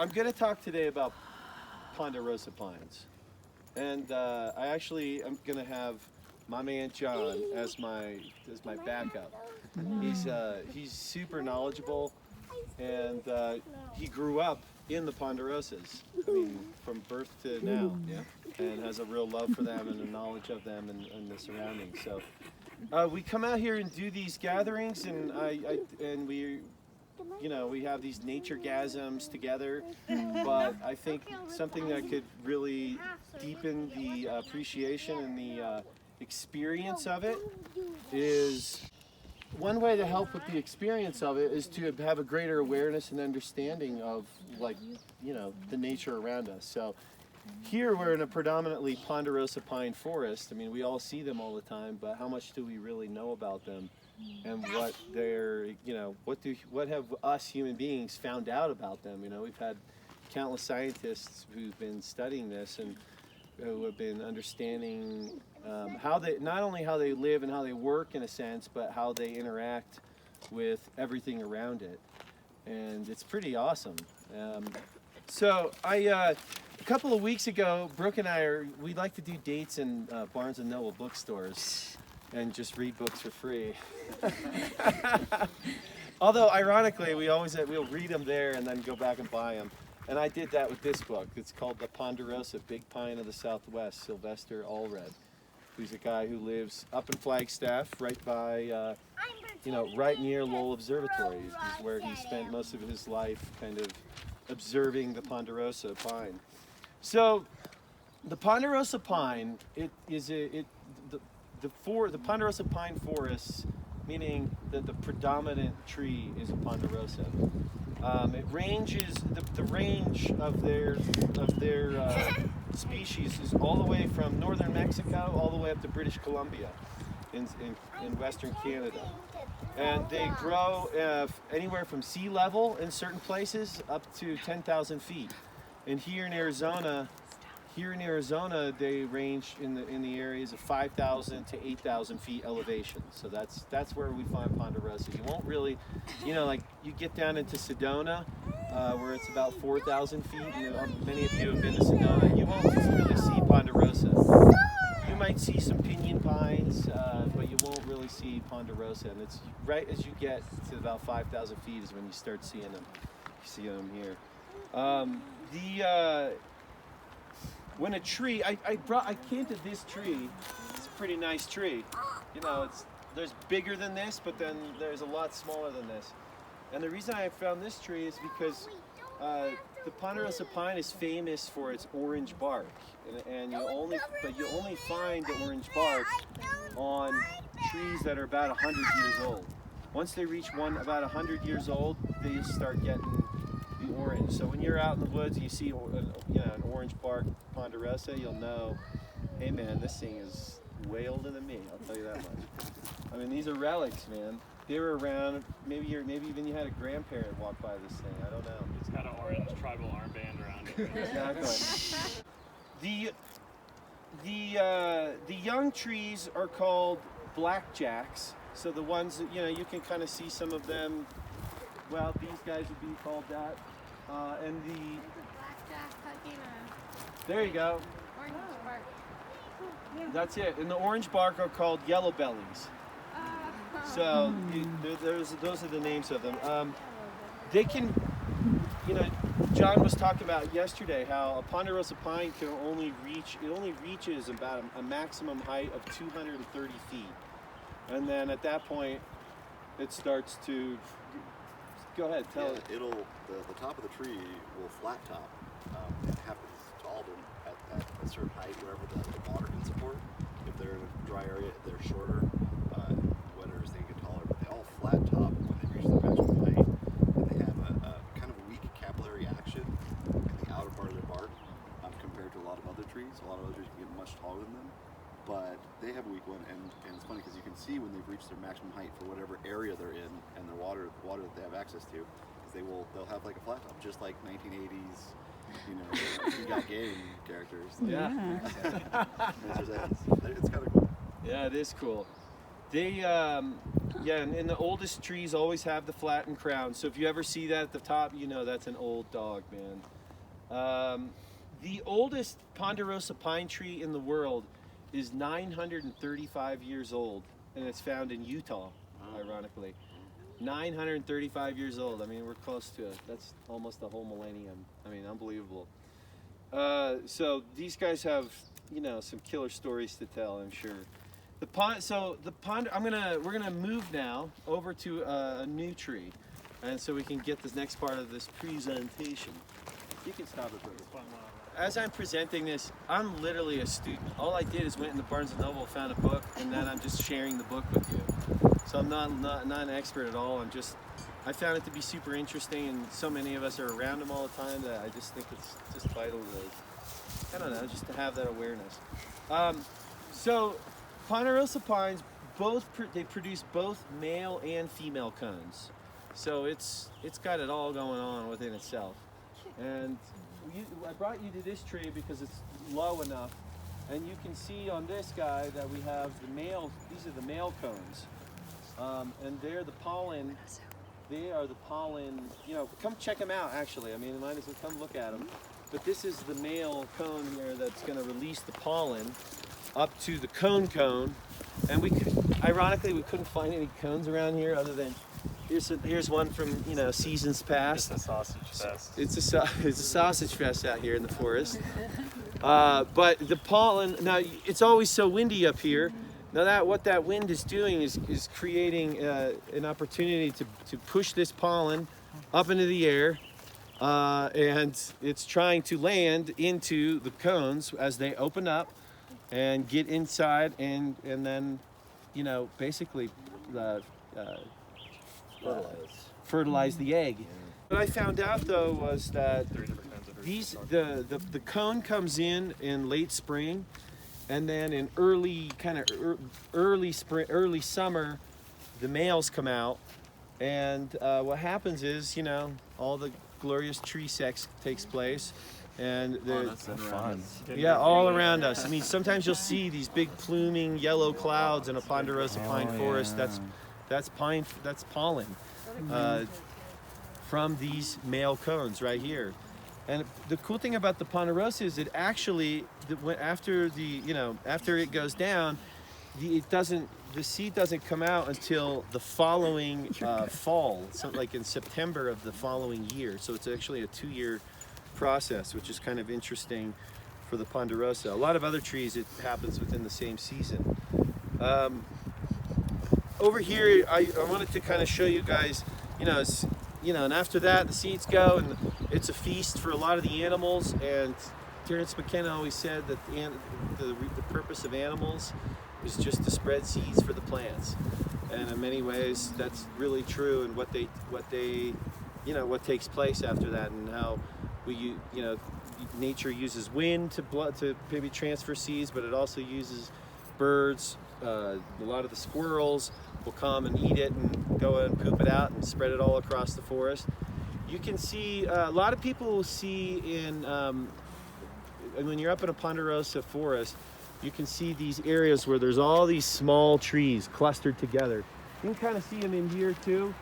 I'm going to talk today about Ponderosa Pines. And I actually am going to have my man John as my backup. He's super knowledgeable, and he grew up in the Ponderosas. I mean, from birth to now, and has a real love for them and a knowledge of them and the surroundings. So we come out here and do these gatherings, and we have these nature gasms together, but I think something that could really deepen the appreciation and the experience of it is, one way to help with the experience of it is to have a greater awareness and understanding of, like, the nature around us. So here we're in a predominantly Ponderosa pine forest. I mean, we all see them all the time, but how much do we really know about them? And what they're, what have us human beings found out about them? We've had countless scientists who've been studying this and who have been understanding how they, not only how they live and how they work in a sense, but how they interact with everything around it. And it's pretty awesome. So a couple of weeks ago, Brooke and we like to do dates in Barnes & Noble bookstores and just read books for free. Although, ironically, we'll read them there and then go back and buy them. And I did that with this book. It's called The Ponderosa, Big Pine of the Southwest, Sylvester Allred, who's a guy who lives up in Flagstaff, right by, right near Lowell Observatory, is where he spent most of his life kind of observing the Ponderosa pine. So, the Ponderosa pine, the Ponderosa pine forests, meaning that the predominant tree is a ponderosa. It ranges, the range of their species is all the way from northern Mexico all the way up to British Columbia in western Canada. And they grow anywhere from sea level in certain places up to 10,000 feet. And here in Arizona, they range in the areas of 5,000 to 8,000 feet elevation. So that's where we find ponderosa. You won't really, like you get down into Sedona, where it's about 4,000 feet. Many of you have been to Sedona. You won't really see ponderosa. You might see some pinyon pines, but you won't really see ponderosa. And it's right as you get to about 5,000 feet is when you start seeing them. You see them here. When a tree, I came to this tree. It's a pretty nice tree. There's bigger than this, but then there's a lot smaller than this. And the reason I found this tree is because the Ponderosa pine is famous for its orange bark, and you only find the orange bark on trees that are about 100 years old. Once they reach about 100 years old, they start getting the orange. So when you're out in the woods and you see an orange bark ponderosa, you'll know, hey man, this thing is way older than me. I'll tell you that much. I mean, these are relics, man. They were around. Maybe even you had a grandparent walk by this thing. I don't know. It's got an orange tribal armband around it. Exactly. The young trees are called blackjacks. So the ones that you can kind of see some of them. Well, these guys would be called that. And there you go. Orange bark. That's it. And the orange bark are called yellow bellies. So those are the names of them. They can, John was talking about yesterday how a ponderosa pine only reaches about a maximum height of 230 feet. And then at that point, it starts to, go ahead, tell it. The top of the tree will flat top. It happens to all of them at a certain height, wherever the water can support. If they're in a dry area, they're shorter. Wetters, they get taller, but they all flat top when they reach their maximum height. And they have a kind of a weak capillary action in the outer part of their bark compared to a lot of other trees. A lot of other trees can get much taller than them, but they have a weak one. And it's funny because you can see when they've reached their maximum height for whatever area they're in and the water that they have access to. They'll have like a flat top, just like 1980s, You Got Game characters. Like, yeah. It's kind of cool. Yeah, it is cool. They Yeah, and the oldest trees always have the flattened crown. So if you ever see that at the top, you know that's an old dog, man. The oldest ponderosa pine tree in the world is 935 years old, and it's found in Utah, ironically. 935 years old. I mean, we're close to it. That's almost a whole millennium. I mean, unbelievable. So these guys have, you know, some killer stories to tell, I'm sure. We're gonna move now over to a new tree, and so we can get this next part of this presentation. You can stop it, brother. As I'm presenting this, I'm literally a student. All I did is went into Barnes & Noble, found a book, and then I'm just sharing the book with you. So I'm not an expert at all. I found it to be super interesting, and so many of us are around them all the time that I just think it's just vital to, I don't know, just to have that awareness. So Ponderosa pines, they produce both male and female cones. So it's got it all going on within itself. And I brought you to this tree because it's low enough, and you can see on this guy that we have the male. These are the male cones, and they're the pollen. They are the pollen. You know, come check them out. Actually, I mean, might as well come look at them. But this is the male cone here that's going to release the pollen up to the cone, and ironically, we couldn't find any cones around here other than. Here's one from, you know, seasons past. It's a sausage fest. It's a sausage fest out here in the forest. But the pollen, now it's always so windy up here. Now what that wind is doing is creating an opportunity to push this pollen up into the air, and it's trying to land into the cones as they open up and get inside, and then, you know, basically fertilize the egg. What I found out though was that the cone comes in late spring, and then in early spring, early summer, the males come out, and what happens is, you know, all the glorious tree sex takes place, and yeah, all around us. I mean, sometimes you'll see these big pluming yellow clouds in a ponderosa pine forest. That's pollen from these male cones right here. And the cool thing about the ponderosa is it actually, after it goes down, the seed doesn't come out until the following fall, so like in September of the following year. So it's actually a 2-year process, which is kind of interesting for the ponderosa. A lot of other trees, it happens within the same season. Over here, I wanted to kind of show you guys, and after that, the seeds go, and it's a feast for a lot of the animals. And Terence McKenna always said that the purpose of animals is just to spread seeds for the plants. And in many ways, that's really true. And what takes place after that, and how nature uses wind to maybe transfer seeds, but it also uses birds. A lot of the squirrels will come and eat it and go and poop it out and spread it all across the forest. You can see, a lot of people will see when you're up in a ponderosa forest, you can see these areas where there's all these small trees clustered together. You can kind of see them in here too,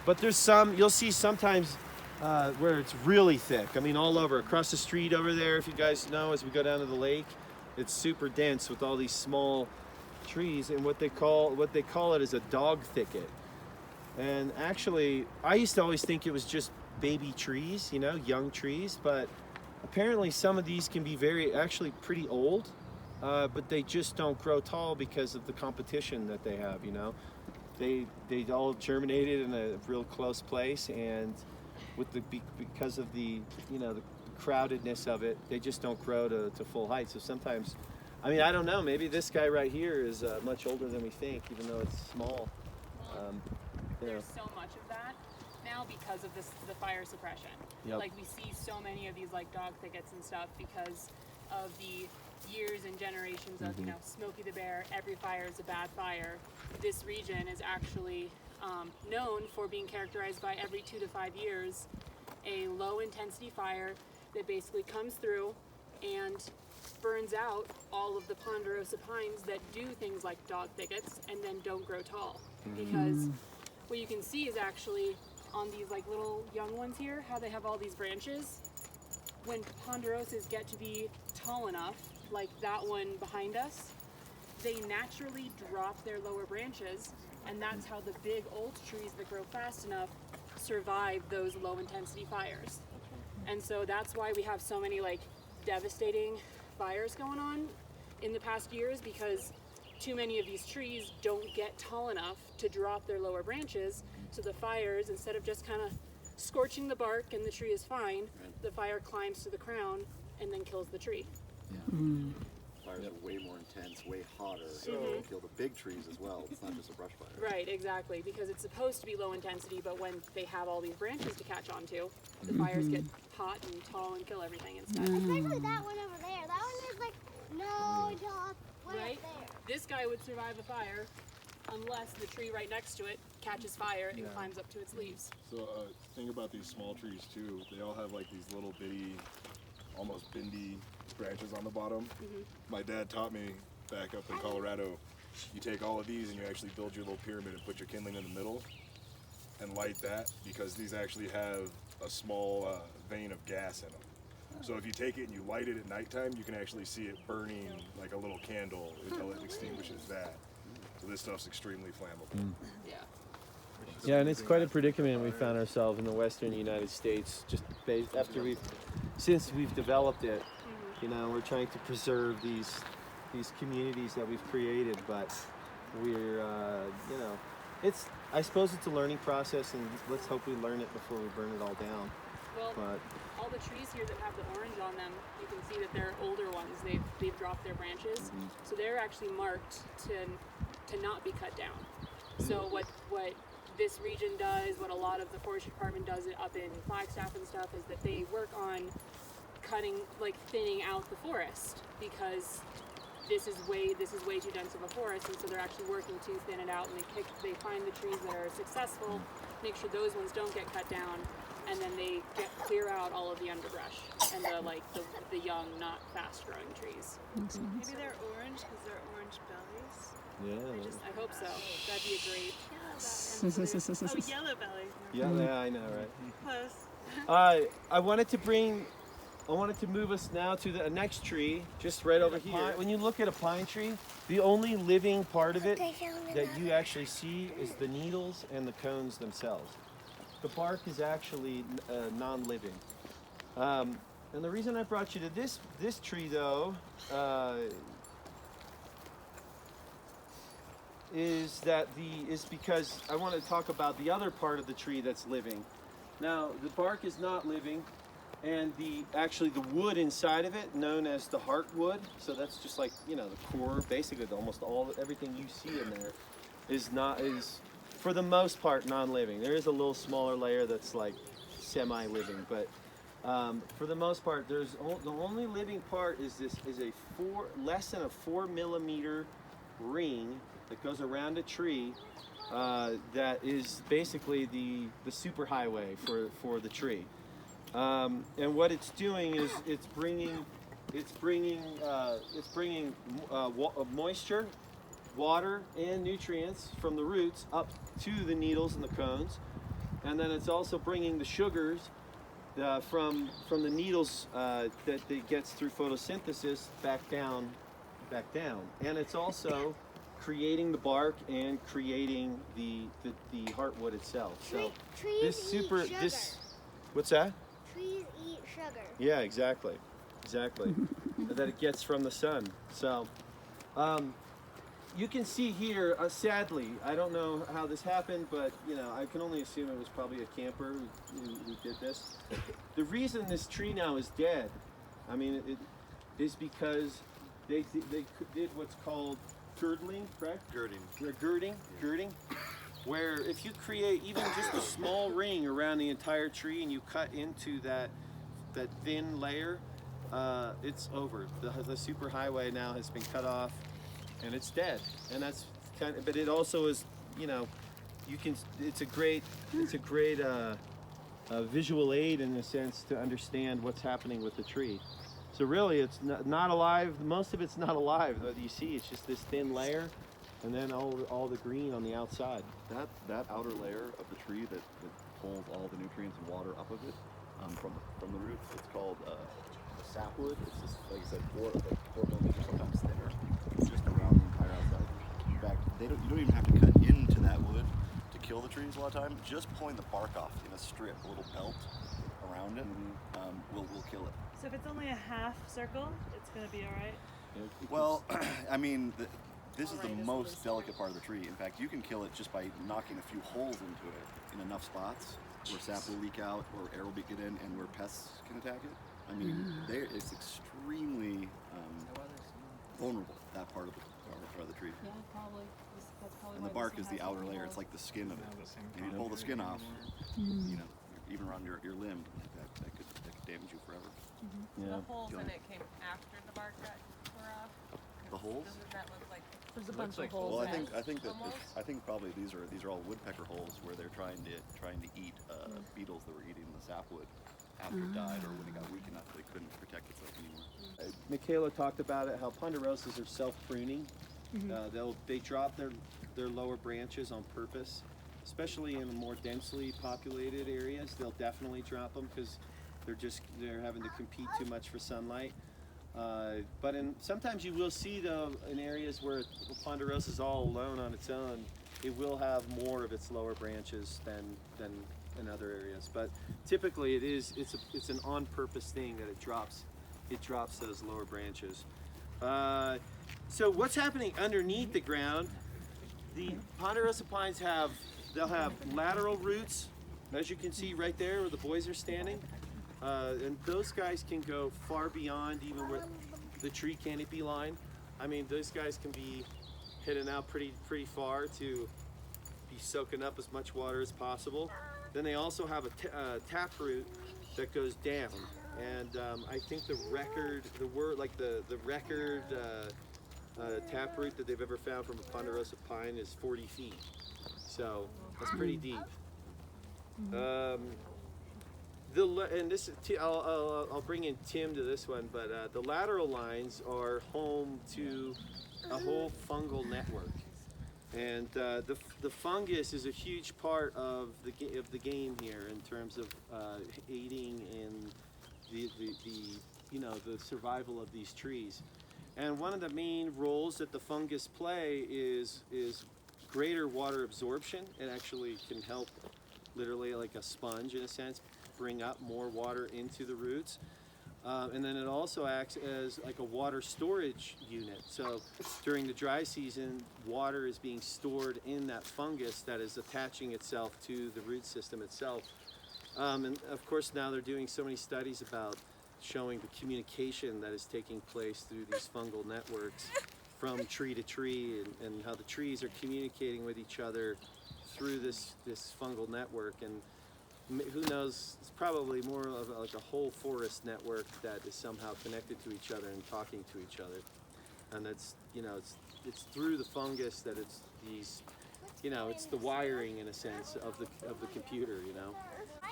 but you'll see sometimes where it's really thick. I mean, all over, across the street over there, if you guys know, as we go down to the lake, it's super dense with all these small trees, and what they call it is a dog thicket. And actually, I used to always think it was just baby trees, young trees, but apparently some of these can be actually pretty old, but they just don't grow tall because of the competition that they have. They all germinated in a real close place, and because of the the crowdedness of it, they just don't grow to full height. So sometimes, I mean, I don't know, maybe this guy right here is much older than we think, even though it's small. There's so much of that now because of the fire suppression. Yep. Like, we see so many of these like dog thickets and stuff because of the years and generations of Smokey the Bear. Every fire is a bad fire. This region is actually known for being characterized by every 2 to 5 years a low intensity fire that basically comes through, and burns out all of the ponderosa pines that do things like dog thickets and then don't grow tall. Because what you can see is actually on these like little young ones here, how they have all these branches. When ponderosas get to be tall enough, like that one behind us, they naturally drop their lower branches, and that's how the big old trees that grow fast enough survive those low intensity fires. And so that's why we have so many like devastating fires going on in the past years, because too many of these trees don't get tall enough to drop their lower branches. So the fires, instead of just kind of scorching the bark and the tree is fine, the fire climbs to the crown and then kills the tree. Fires are way more intense, way hotter. They kill the big trees as well. It's not just a brush fire. Right, exactly, because it's supposed to be low intensity, but when they have all these branches to catch onto, the fires get hot and tall and kill everything instead. Especially that one over there. That one is like, no, dog, way Right? up there. This guy would survive a fire unless the tree right next to it catches fire and climbs up to its leaves. So thing about these small trees too, they all have like these little bitty, almost bendy branches on the bottom. My dad taught me back up in Colorado, you take all of these and you actually build your little pyramid and put your kindling in the middle and light that, because these actually have a small vein of gas in them. So if you take it and you light it at nighttime, you can actually see it burning like a little candle until it extinguishes that. So this stuff's extremely flammable. Yeah. Yeah, and it's quite a predicament we found ourselves in the western United States just since we've developed it. You know, we're trying to preserve these communities that we've created, but we're you know, I suppose it's a learning process, and let's hope we learn it before we burn it all down. Well, But all the trees here that have the orange on them, you can see that they're older ones. They've dropped their branches, so they're actually marked to not be cut down. So what this region does, what a lot of the forestry department does up in Flagstaff and stuff, is that they work on cutting, like thinning out the forest, because this is way too dense of a forest, and so they're actually working to thin it out, and they find the trees that are successful, make sure those ones don't get cut down, and then they clear out all of the underbrush and the young, not fast growing trees. Maybe they're orange because they're orange bellies. yeah, I hope so. That'd be a great. Oh, yellow belly. yeah, I know, right? Close. I wanted to move us now to the next tree, just right over here. When you look at a pine tree, the only living part of it that you actually see is the needles and the cones themselves. The bark is actually non-living. And the reason I brought you to this tree, though, is because I want to talk about the other part of the tree that's living. Now, the bark is not living, and actually the wood inside of it, known as the heartwood, so that's just like, you know, the core, basically everything you see in there is for the most part non-living. There is a little smaller layer that's like semi-living, but for the most part, the only living part is less than a 4 millimeter ring that goes around a tree that is basically the superhighway for the tree. And what it's doing is it's bringing moisture, water, and nutrients from the roots up to the needles and the cones, and then it's also bringing the sugars from the needles that it gets through photosynthesis back down, and it's also creating the bark and creating the heartwood itself. So Trees eat sugar. What's that? Trees eat sugar. Yeah, exactly. That it gets from the sun. So you can see here, sadly, I don't know how this happened, but you know, I can only assume it was probably a camper who did this. The reason this tree now is dead, I mean, it is because they did what's called girdling, correct? Girding. Girding, where if you create even just a small ring around the entire tree and you cut into that thin layer, it's over. The superhighway now has been cut off, and it's dead. And that's but it also is, you know, it's a great visual aid in a sense to understand what's happening with the tree. So really, it's not alive. Most of it's not alive. That you see, it's just this thin layer, and then all the green on the outside. That outer layer of the tree that pulls all the nutrients and water up of it from the roots, it's called a sapwood. It's just, like I said, 4 millimeters, sometimes thinner. It's just around the entire outside. In fact, you don't even have to cut into that wood to kill the trees a lot of time. Just pulling the bark off in a strip, a little belt around it, will kill it. So if it's only a half circle, it's gonna be all right. Well, I mean, this is the most delicate part of the tree. In fact, you can kill it just by knocking a few holes into it in enough spots where sap will leak out, or air will get in, and where pests can attack it. I mean, it's extremely vulnerable, that part of the tree. Yeah, probably. That's probably And the bark is the outer layer. It's like the skin of it. And you pull the skin off, you know, even around your limb, that could damage you forever. Yeah. The holes in it came after the bark got tore off. The holes? Doesn't that look like? There's a bunch of holes. Well, in it. I think probably these are all woodpecker holes where they're trying to eat beetles that were eating the sapwood after it died, or when it got weak enough they couldn't protect itself anymore. Michaela talked about it, how ponderosas are self-pruning. They drop their lower branches on purpose, especially in more densely populated areas. They'll definitely drop them because they're having to compete too much for sunlight. But sometimes you will see though in areas where the ponderosa is all alone on its own, it will have more of its lower branches than in other areas. But typically it's an on-purpose thing that it drops those lower branches. So what's happening underneath the ground? The ponderosa pines they'll have lateral roots, as you can see right there where the boys are standing. And those guys can go far beyond even where the tree canopy line. I mean, those guys can be heading out pretty far to be soaking up as much water as possible. Then they also have a tap root that goes down. And I think the record tap root that they've ever found from a ponderosa pine is 40 feet. So that's pretty deep. I'll bring in Tim to this one, but the lateral lines are home to a whole fungal network, and the fungus is a huge part of the game here in terms of aiding in the survival of these trees. And one of the main roles that the fungus play is greater water absorption. It actually can help, literally like a sponge in a sense, bring up more water into the roots. And then it also acts as like a water storage unit. So during the dry season, water is being stored in that fungus that is attaching itself to the root system itself. And of course now they're doing so many studies about showing the communication that is taking place through these fungal networks from tree to tree, and how the trees are communicating with each other through this fungal network. And who knows, it's probably more of like a whole forest network that is somehow connected to each other and talking to each other. And it's through the fungus that it's these, it's the wiring in a sense of the computer,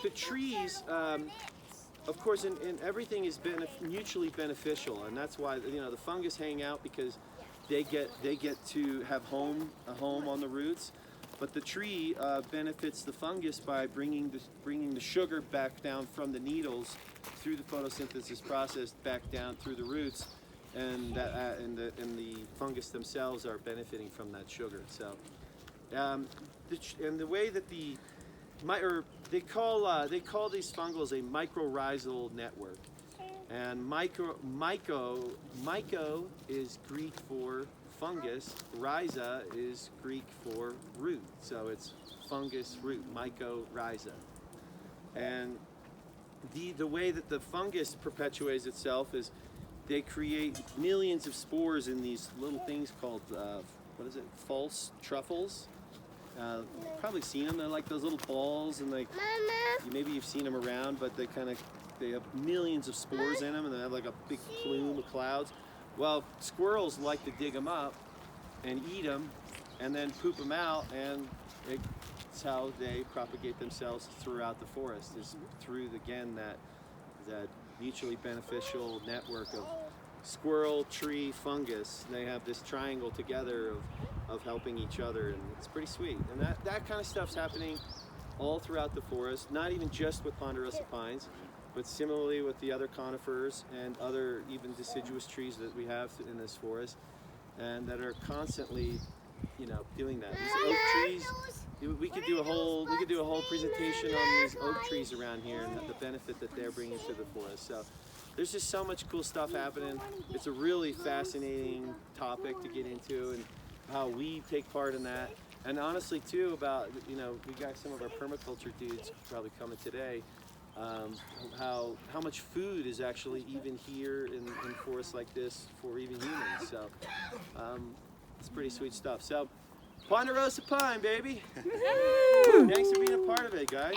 The trees, of course, in everything is mutually beneficial, and that's why the fungus hang out, because they get to have a home on the roots. But the tree benefits the fungus by bringing the sugar back down from the needles through the photosynthesis process back down through the roots, and the fungus themselves are benefiting from that sugar. So, and the way that they call these fungals a mycorrhizal network, and myco is Greek for fungus, rhiza is Greek for root, so it's fungus root, mycorrhiza. And the way that the fungus perpetuates itself is they create millions of spores in these little things called false truffles. Probably seen them. They're like those little balls, and maybe you've seen them around, but they have millions of spores in them, and they have like a big plume of clouds. Well, squirrels like to dig them up and eat them and then poop them out, and it's how they propagate themselves throughout the forest, is through, again, that mutually beneficial network of squirrel, tree, fungus. They have this triangle together of helping each other, and it's pretty sweet. And that kind of stuff's happening all throughout the forest, not even just with ponderosa pines, but similarly with the other conifers and other even deciduous trees that we have in this forest, and that are constantly, you know, doing that. These oak trees, we could do a whole presentation on these oak trees around here and the benefit that they're bringing to the forest. So there's just so much cool stuff happening. It's a really fascinating topic to get into, and how we take part in that. And honestly too, about, you know, we got some of our permaculture dudes probably coming today, how much food is actually even here in forests like this for even humans. So it's pretty sweet stuff. So Ponderosa Pine, baby. Thanks for being a part of it, guys.